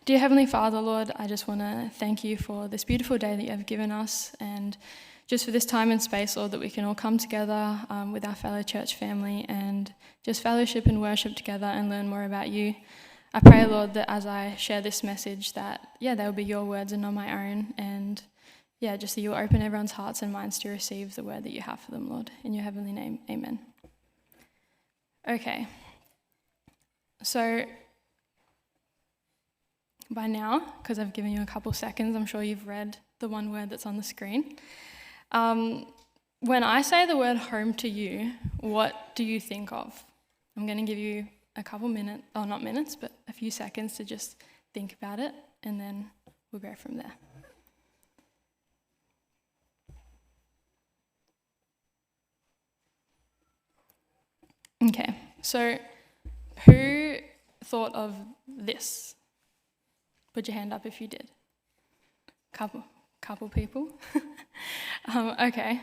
Dear Heavenly Father, Lord, I just want to thank you for this beautiful day that you have given us, and just for this time and space, Lord, that we can all come together with our fellow church family and just fellowship and worship together and learn more about you. I pray, Lord, that as I share this message that, they will be your words and not my own, and just that you will open everyone's hearts and minds to receive the word that you have for them, Lord. In your heavenly name, amen. Okay, so by now, because I've given you a couple seconds, I'm sure you've read the one word that's on the screen. When I say the word home to you, what do you think of? I'm going to give you a couple minutes, or not minutes, but a few seconds to just think about it, and then we'll go from there. Okay, so who thought of this? Put your hand up if you did. Couple people. Okay,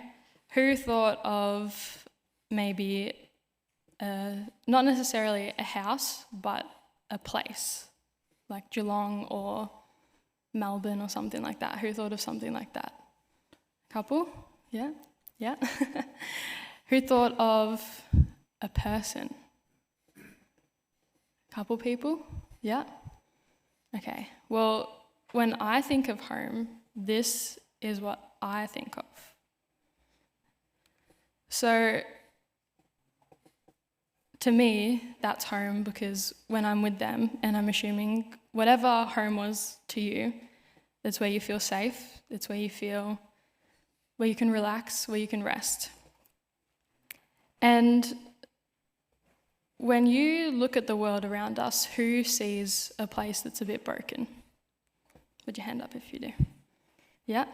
who thought of maybe not necessarily a house, but a place, like Geelong or Melbourne or something like that? Who thought of something like that? Couple? Yeah. Who thought of a person? Couple people? Yeah. Okay, well, when I think of home, this is what I think of. So, to me, that's home because when I'm with them, and I'm assuming whatever home was to you, that's where you feel safe, it's where you feel, where you can relax, where you can rest. And when you look at the world around us, who sees a place that's a bit broken? Put your hand up if you do. Yeah?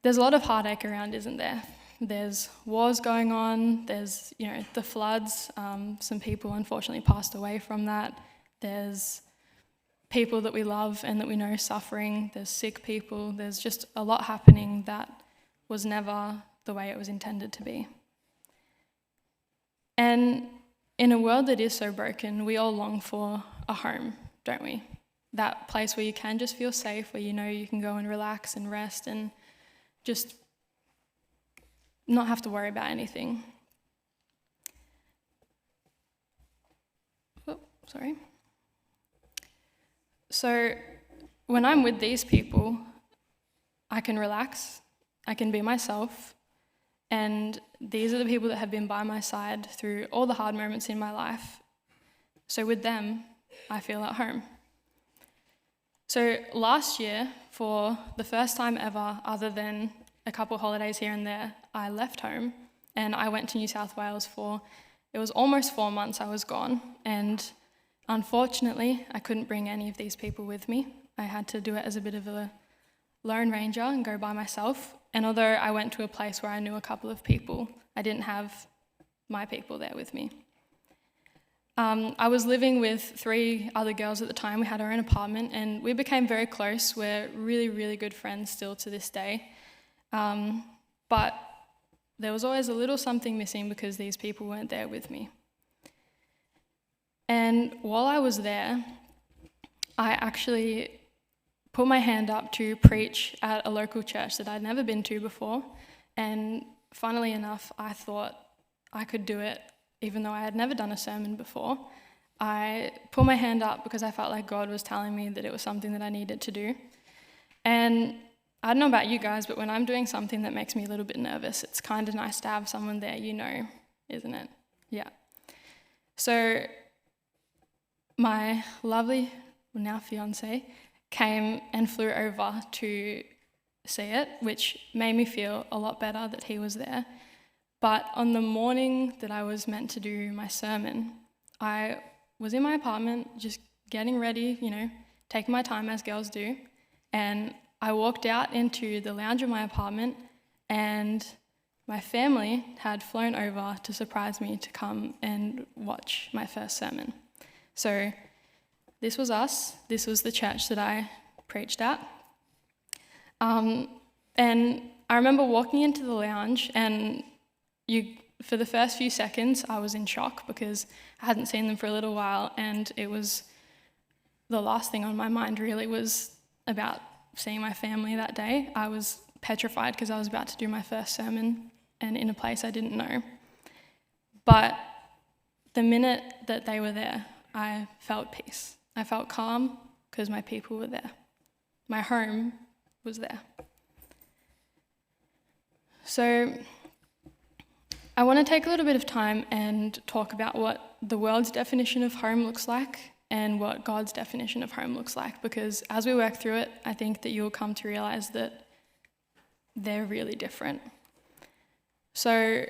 There's a lot of heartache around, isn't there? There's wars going on, there's, the floods. Some people unfortunately passed away from that. There's people that we love and that we know suffering. There's sick people. There's just a lot happening that was never the way it was intended to be. And in a world that is so broken, we all long for a home, don't we? That place where you can just feel safe, where you know you can go and relax and rest and just not have to worry about anything. Oh, sorry. So when I'm with these people, I can relax, I can be myself, and these are the people that have been by my side through all the hard moments in my life. So with them, I feel at home. So last year, for the first time ever, other than a couple holidays here and there, I left home and I went to New South Wales it was almost 4 months I was gone. And unfortunately, I couldn't bring any of these people with me. I had to do it as a bit of a Lone Ranger and go by myself. And although I went to a place where I knew a couple of people, I didn't have my people there with me. I was living with 3 other girls at the time. We had our own apartment and we became very close. We're really, really good friends still to this day. But there was always a little something missing because these people weren't there with me. And while I was there, I actually put my hand up to preach at a local church that I'd never been to before. And funnily enough, I thought I could do it even though I had never done a sermon before. I put my hand up because I felt like God was telling me that it was something that I needed to do. And I don't know about you guys, but when I'm doing something that makes me a little bit nervous, it's kind of nice to have someone there isn't it? Yeah. So my lovely, now fiancé, came and flew over to see it, which made me feel a lot better that he was there. But on the morning that I was meant to do my sermon, I was in my apartment just getting ready, taking my time as girls do, and I walked out into the lounge of my apartment and my family had flown over to surprise me to come and watch my first sermon. So this was us. This was the church that I preached at. And I remember walking into the lounge and for the first few seconds, I was in shock because I hadn't seen them for a little while, and it was the last thing on my mind really was about seeing my family that day. I was petrified because I was about to do my first sermon and in a place I didn't know. But the minute that they were there, I felt peace. I felt calm because my people were there. My home was there. So I want to take a little bit of time and talk about what the world's definition of home looks like and what God's definition of home looks like, because as we work through it, I think that you'll come to realize that they're really different. So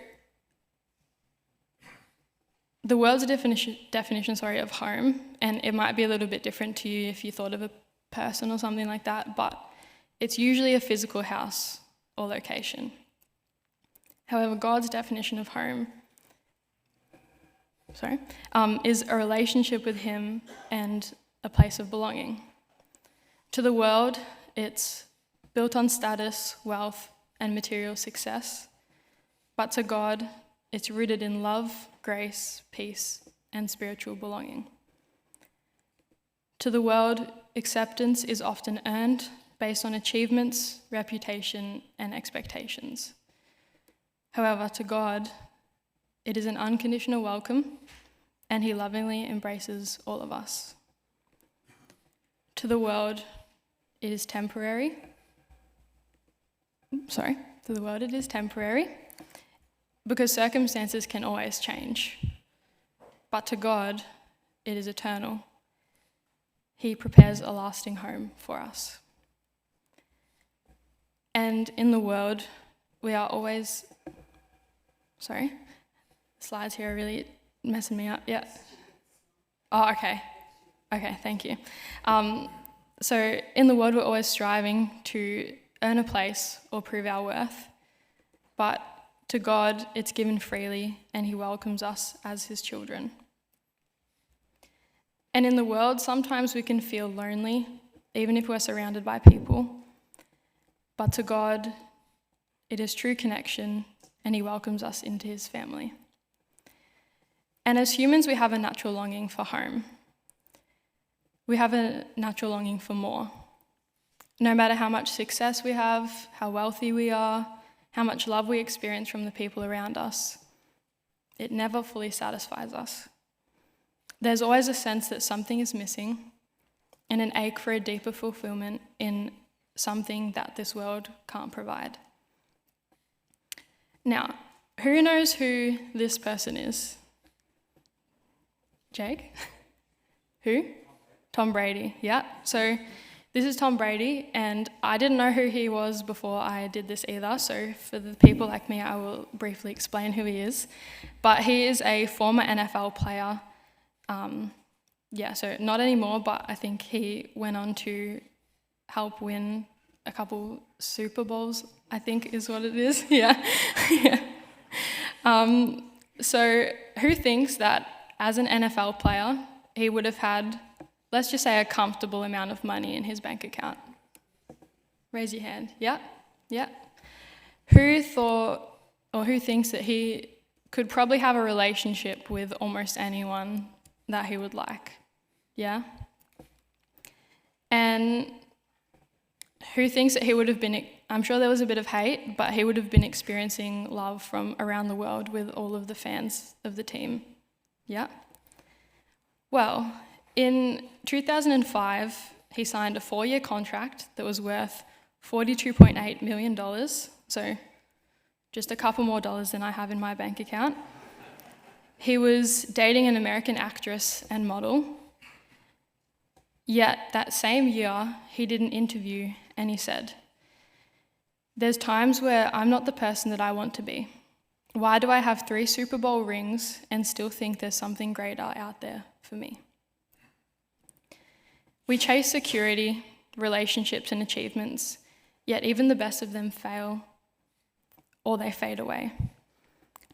the world's definition of home, and it might be a little bit different to you if you thought of a person or something like that, but it's usually a physical house or location. However, God's definition of home is a relationship with Him and a place of belonging. To the world, it's built on status, wealth, and material success. But to God, it's rooted in love, grace, peace, and spiritual belonging. To the world, acceptance is often earned based on achievements, reputation, and expectations. However, to God, it is an unconditional welcome, and He lovingly embraces all of us. To the world, it is temporary. To the world, it is temporary, because circumstances can always change. But to God, it is eternal. He prepares a lasting home for us. And in the world, we are always... Slides here are really messing me up. Yeah. Oh, okay. Okay, thank you. So in the world, we're always striving to earn a place or prove our worth. But to God, it's given freely, and He welcomes us as His children. And in the world, sometimes we can feel lonely, even if we're surrounded by people. But to God, it is true connection, and He welcomes us into His family. And as humans, we have a natural longing for home. We have a natural longing for more. No matter how much success we have, how wealthy we are, how much love we experience from the people around us, it never fully satisfies us. There's always a sense that something is missing and an ache for a deeper fulfillment in something that this world can't provide. Now, who knows who this person is? Jake? Who? Tom Brady, yeah. So this is Tom Brady, and I didn't know who he was before I did this either, so for the people like me, I will briefly explain who he is. But he is a former NFL player. So not anymore, but I think he went on to help win a couple Super Bowls, I think is what it is. Yeah. So who thinks that as an NFL player, he would have had, let's just say, a comfortable amount of money in his bank account? Raise your hand. Yeah? Who thought, or who thinks that he could probably have a relationship with almost anyone that he would like? Yeah? And who thinks that he would have been, I'm sure there was a bit of hate, but he would have been experiencing love from around the world with all of the fans of the team? Yeah? Well, in 2005, he signed a 4-year contract that was worth $42.8 million, so just a couple more dollars than I have in my bank account. He was dating an American actress and model, yet that same year, he did an interview and he said, "There's times where I'm not the person that I want to be. Why do I have 3 Super Bowl rings and still think there's something greater out there for me?" We chase security, relationships, and achievements, yet even the best of them fail or they fade away.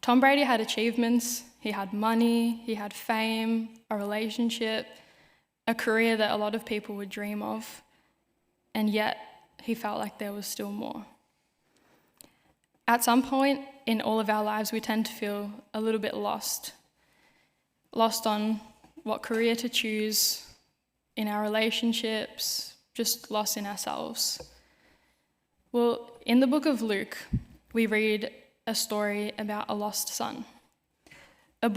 Tom Brady had achievements, he had money, he had fame, a relationship, a career that a lot of people would dream of, and yet he felt like there was still more. At some point in all of our lives, we tend to feel a little bit lost on what career to choose, in our relationships, just lost in ourselves. Well, in the book of Luke, we read a story about a lost son. A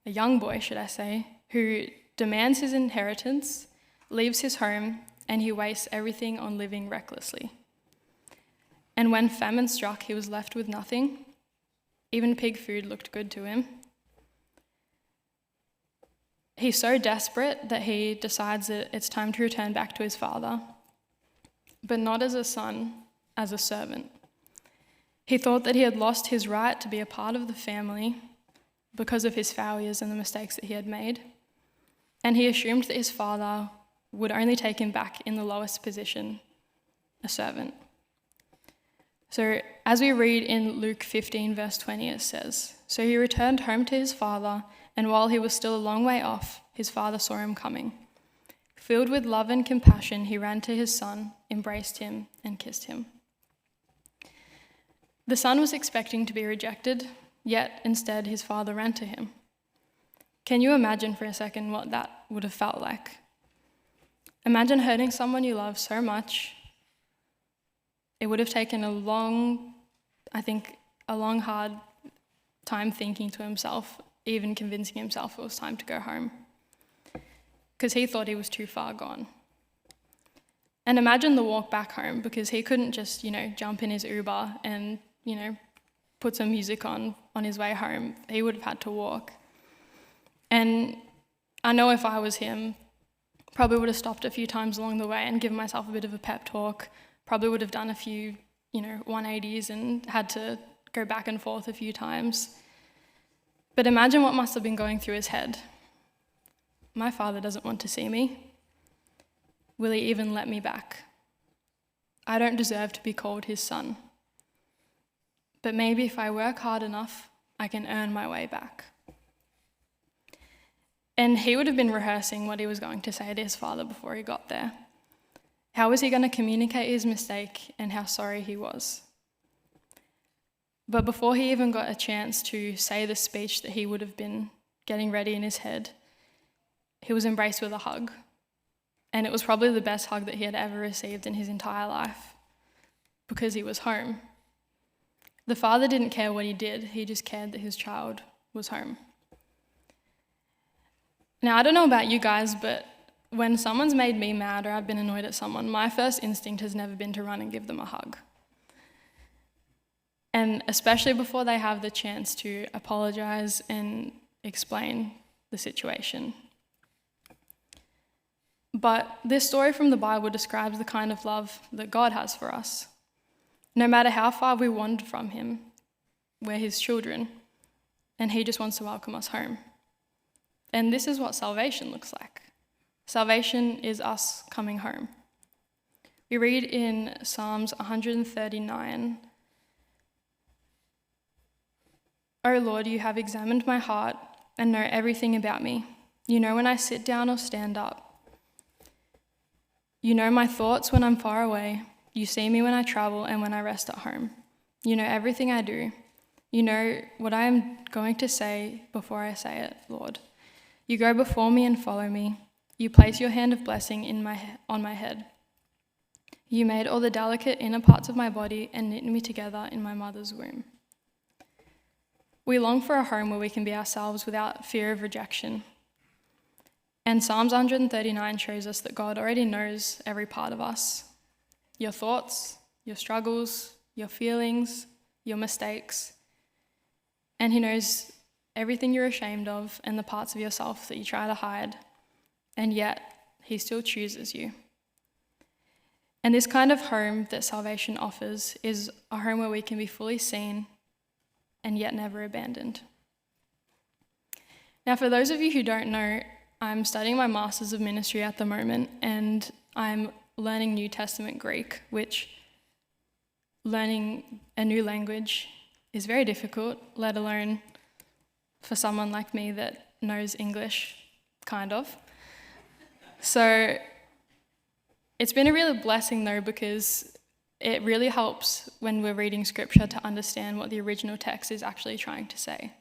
young boy, should I say, who demands his inheritance, leaves his home, and he wastes everything on living recklessly. And when famine struck, he was left with nothing. Even pig food looked good to him. He's so desperate that he decides that it's time to return back to his father, but not as a son, as a servant. He thought that he had lost his right to be a part of the family because of his failures and the mistakes that he had made, and he assumed that his father would only take him back in the lowest position, a servant. So as we read in Luke 15, verse 20, it says, "So he returned home to his father, and while he was still a long way off, his father saw him coming. Filled with love and compassion, he ran to his son, embraced him, and kissed him." The son was expecting to be rejected, yet instead his father ran to him. Can you imagine for a second what that would have felt like? Imagine hurting someone you love so much. It would have taken a long, hard time thinking to himself, even convincing himself it was time to go home, because he thought he was too far gone. And imagine the walk back home, because he couldn't just, jump in his Uber and, put some music on his way home. He would have had to walk. And I know if I was him, probably would have stopped a few times along the way and given myself a bit of a pep talk, probably would have done a few, 180s and had to go back and forth a few times. But imagine what must have been going through his head. My father doesn't want to see me. Will he even let me back? I don't deserve to be called his son. But maybe if I work hard enough, I can earn my way back. And he would have been rehearsing what he was going to say to his father before he got there. How was he going to communicate his mistake and how sorry he was? But before he even got a chance to say the speech that he would have been getting ready in his head, he was embraced with a hug. And it was probably the best hug that he had ever received in his entire life, because he was home. The father didn't care what he did, he just cared that his child was home. Now, I don't know about you guys, but when someone's made me mad or I've been annoyed at someone, my first instinct has never been to run and give them a hug. And especially before they have the chance to apologize and explain the situation. But this story from the Bible describes the kind of love that God has for us. No matter how far we wander from him, we're his children, and he just wants to welcome us home. And this is what salvation looks like. Salvation is us coming home. We read in Psalms 139, "O Lord, you have examined my heart and know everything about me. You know when I sit down or stand up. You know my thoughts when I'm far away. You see me when I travel and when I rest at home. You know everything I do. You know what I am going to say before I say it, Lord. You go before me and follow me. You place your hand of blessing on my head. You made all the delicate inner parts of my body and knit me together in my mother's womb." We long for a home where we can be ourselves without fear of rejection. And Psalms 139 shows us that God already knows every part of us. Your thoughts, your struggles, your feelings, your mistakes. And he knows everything you're ashamed of and the parts of yourself that you try to hide. And yet, he still chooses you. And this kind of home that salvation offers is a home where we can be fully seen and yet never abandoned. Now, for those of you who don't know, I'm studying my Masters of Ministry at the moment, and I'm learning New Testament Greek, which learning a new language is very difficult, let alone for someone like me that knows English, kind of. So it's been a real blessing though, because it really helps when we're reading scripture to understand what the original text is actually trying to say.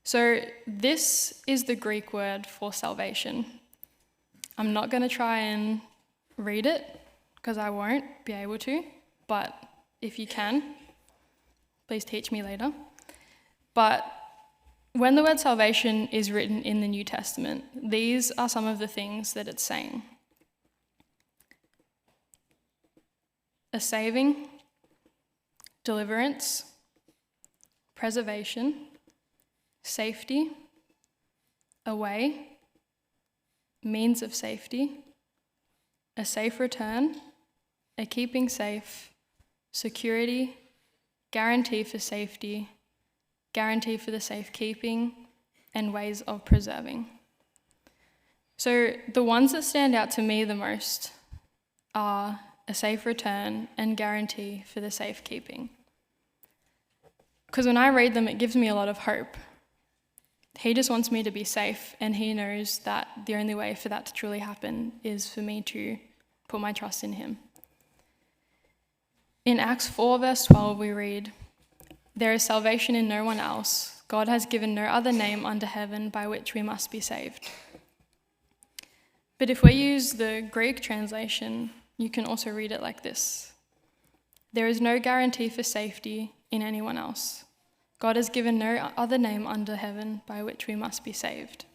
So this is the Greek word for salvation. I'm not going to try and read it because I won't be able to, but if you can, please teach me later. But when the word salvation is written in the New Testament, these are some of the things that it's saying: a saving, deliverance, preservation, safety, a way, means of safety, a safe return, a keeping safe, security, guarantee for safety, guarantee for the safekeeping, and ways of preserving. So the ones that stand out to me the most are a safe return and guarantee for the safekeeping. Because when I read them, it gives me a lot of hope. He just wants me to be safe, and he knows that the only way for that to truly happen is for me to put my trust in him. In Acts 4 verse 12 we read, "There is salvation in no one else. God has given no other name under heaven by which we must be saved." But if we use the Greek translation, you can also read it like this: "There is no guarantee for safety in anyone else. God has given no other name under heaven by which we must be saved."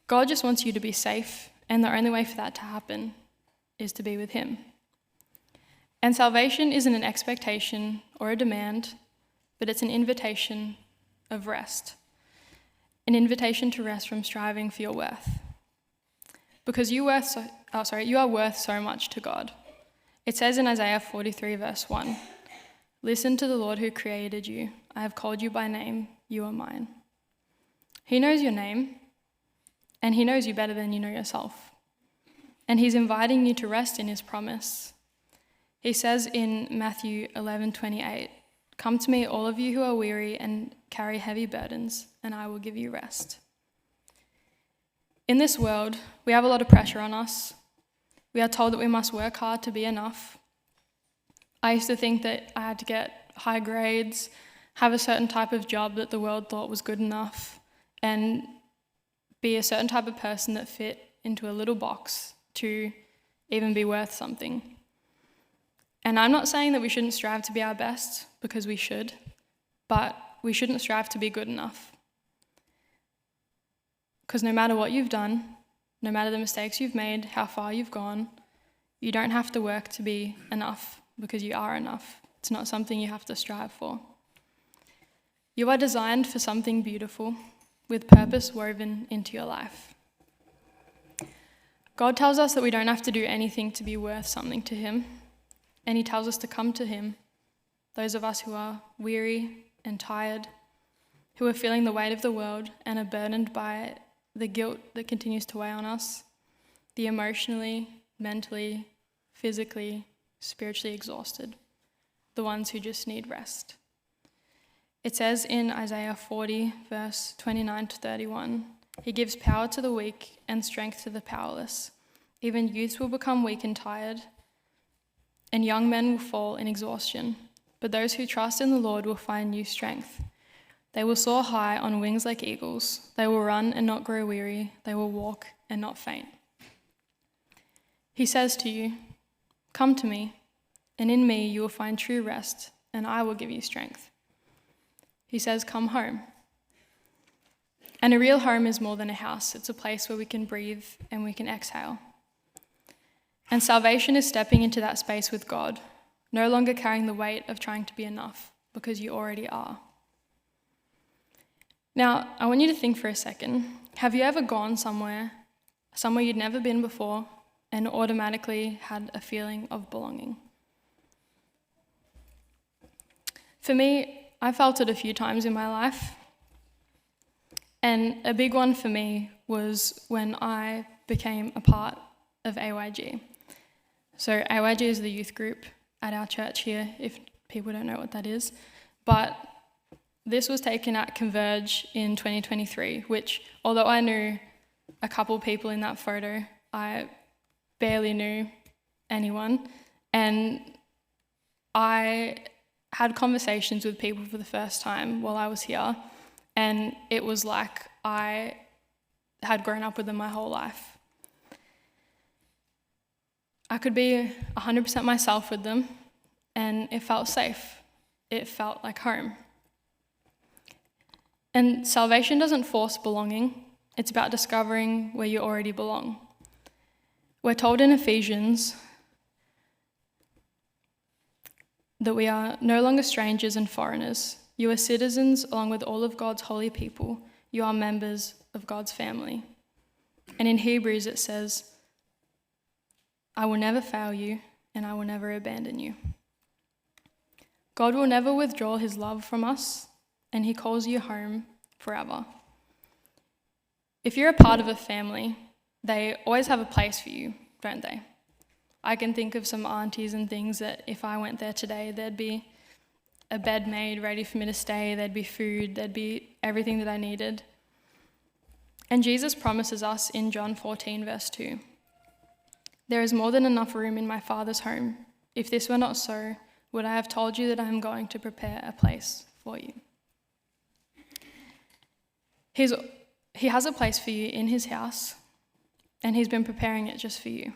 God just wants you to be safe, and the only way for that to happen is to be with him. And salvation isn't an expectation or a demand, but it's an invitation of rest. An invitation to rest from striving for your worth. Because you are worth so much to God. It says in Isaiah 43 verse 1, "Listen to the Lord who created you. I have called you by name. You are mine." He knows your name, and he knows you better than you know yourself. And he's inviting you to rest in his promise. He says in Matthew 11:28, "Come to me, all of you who are weary and carry heavy burdens, and I will give you rest." In this world, we have a lot of pressure on us. We are told that we must work hard to be enough. I used to think that I had to get high grades, have a certain type of job that the world thought was good enough, and be a certain type of person that fit into a little box to even be worth something. And I'm not saying that we shouldn't strive to be our best, because we should, but we shouldn't strive to be good enough. Because no matter what you've done, no matter the mistakes you've made, how far you've gone, you don't have to work to be enough, because you are enough. It's not something you have to strive for. You are designed for something beautiful, with purpose woven into your life. God tells us that we don't have to do anything to be worth something to him, and he tells us to come to him, those of us who are weary and tired, who are feeling the weight of the world and are burdened by the guilt that continues to weigh on us, the emotionally, mentally, physically, spiritually exhausted, the ones who just need rest. It says in Isaiah 40, verse 29 to 31, "He gives power to the weak and strength to the powerless. Even youths will become weak and tired, and young men will fall in exhaustion. But those who trust in the Lord will find new strength. They will soar high on wings like eagles. They will run and not grow weary. They will walk and not faint." He says to you, "Come to me, and in me you will find true rest, and I will give you strength." He says, "Come home." And a real home is more than a house. It's a place where we can breathe and we can exhale. And salvation is stepping into that space with God, no longer carrying the weight of trying to be enough, because you already are. Now, I want you to think for a second. Have you ever gone somewhere you'd never been before, and automatically had a feeling of belonging? For me, I felt it a few times in my life. And a big one for me was when I became a part of AYG. So AYG is the youth group at our church here, if people don't know what that is. But this was taken at Converge in 2023, which, although I knew a couple people in that photo, I barely knew anyone. And I had conversations with people for the first time while I was here, and it was like I had grown up with them my whole life. I could be 100% myself with them, and it felt safe. It felt like home. And salvation doesn't force belonging. It's about discovering where you already belong. We're told in Ephesians that we are no longer strangers and foreigners. You are citizens along with all of God's holy people. You are members of God's family. And in Hebrews it says, I will never fail you and I will never abandon you. God will never withdraw his love from us, and he calls you home forever. If you're a part of a family, they always have a place for you, don't they? I can think of some aunties and things that if I went there today, there'd be a bed made ready for me to stay, there'd be food, there'd be everything that I needed. And Jesus promises us in John 14, verse 2, there is more than enough room in my Father's home. If this were not so, would I have told you that I am going to prepare a place for you? He has a place for you in his house, and he's been preparing it just for you.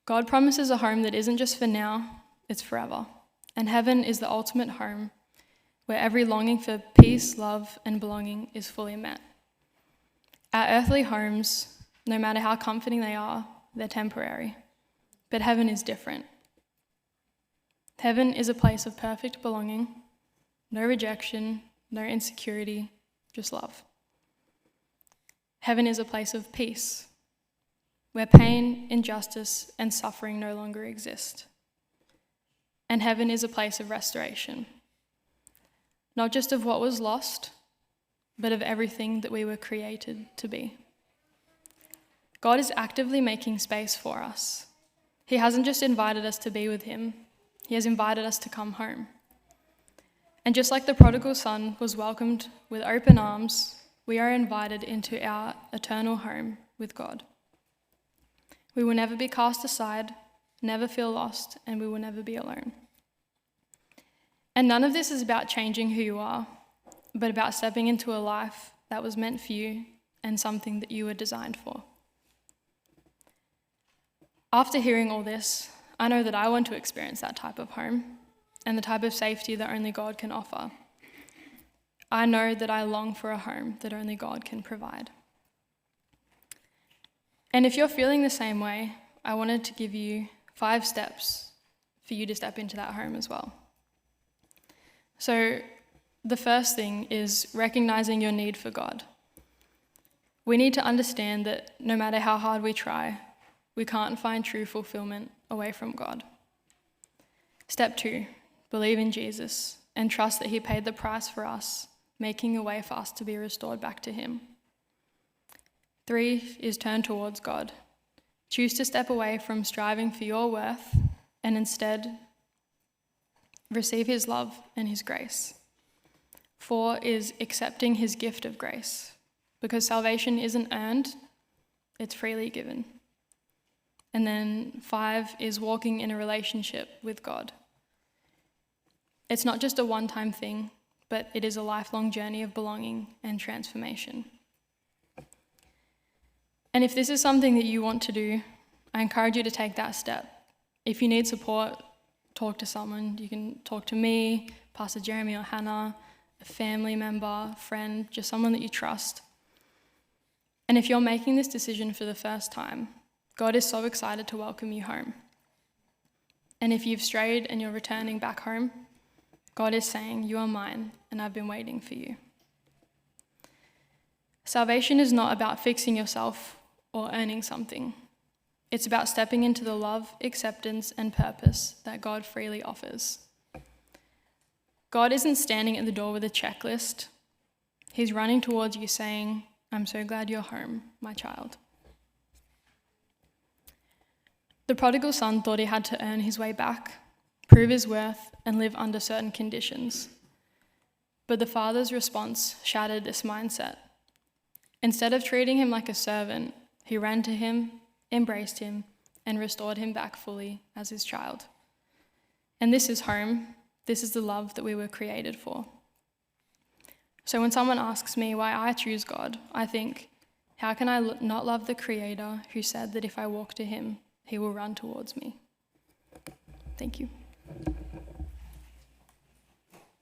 God promises a home that isn't just for now, it's forever. And heaven is the ultimate home where every longing for peace, love, and belonging is fully met. Our earthly homes, no matter how comforting they are, they're temporary. But heaven is different. Heaven is a place of perfect belonging, no rejection, no insecurity, just love. Heaven is a place of peace, where pain, injustice, and suffering no longer exist. And heaven is a place of restoration, not just of what was lost, but of everything that we were created to be. God is actively making space for us. He hasn't just invited us to be with him, he has invited us to come home. And just like the prodigal son was welcomed with open arms, we are invited into our eternal home with God. We will never be cast aside, never feel lost, and we will never be alone. And none of this is about changing who you are, but about stepping into a life that was meant for you and something that you were designed for. After hearing all this, I know that I want to experience that type of home and the type of safety that only God can offer. I know that I long for a home that only God can provide. And if you're feeling the same way, I wanted to give you 5 steps for you to step into that home as well. So the first thing is recognizing your need for God. We need to understand that no matter how hard we try, we can't find true fulfillment away from God. Step 2, believe in Jesus and trust that he paid the price for us, making a way for us to be restored back to him. 3 is turn towards God. Choose to step away from striving for your worth and instead receive his love and his grace. 4 is accepting his gift of grace, because salvation isn't earned, it's freely given. And then 5 is walking in a relationship with God. It's not just a one-time thing, but it is a lifelong journey of belonging and transformation. And if this is something that you want to do, I encourage you to take that step. If you need support, talk to someone. You can talk to me, Pastor Jeremy or Hannah, a family member, friend, just someone that you trust. And if you're making this decision for the first time, God is so excited to welcome you home. And if you've strayed and you're returning back home, God is saying, you are mine, and I've been waiting for you. Salvation is not about fixing yourself or earning something. It's about stepping into the love, acceptance, and purpose that God freely offers. God isn't standing at the door with a checklist. He's running towards you saying, I'm so glad you're home, my child. The prodigal son thought he had to earn his way back, prove his worth, and live under certain conditions. But the father's response shattered this mindset. Instead of treating him like a servant, he ran to him, embraced him, and restored him back fully as his child. And this is home. This is the love that we were created for. So when someone asks me why I choose God, I think, How can I not love the Creator who said that if I walk to him, he will run towards me? Thank you.